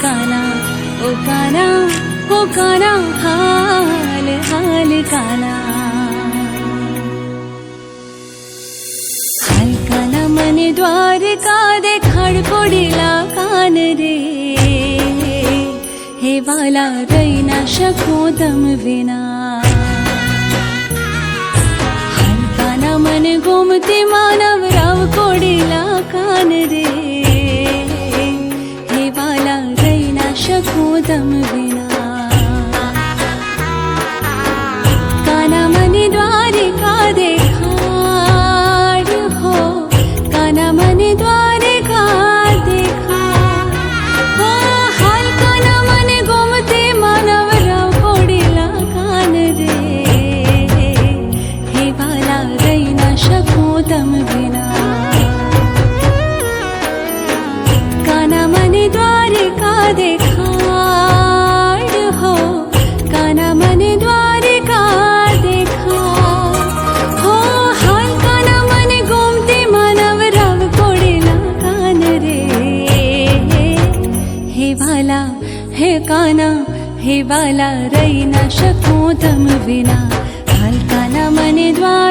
काना ओ काना ओ काना हाल हाल काना हाल काना मने द्वारका देखाड कोडीला कान रे हे वाला रही ना शकू तम विना हाल काना मने गोमती मानव राव कोडीला कान रे हे वाला रही ना शकू तम विना काना मने द्वारिका देखाड हो काना मने द्वारिका देखाड हो हाल काना मने गोमती मानव राव कोडीला कान रे हे वाला रही ना शकू तम विना काना मने द्वारिका देखाड हो काना मने द्वारिका देखाड हो हाल काना मने गोमती मानव राव कोडीला कान रे हे वाला हे काना हे वाला रही ना शकू तम विना हाल काना मने द्वार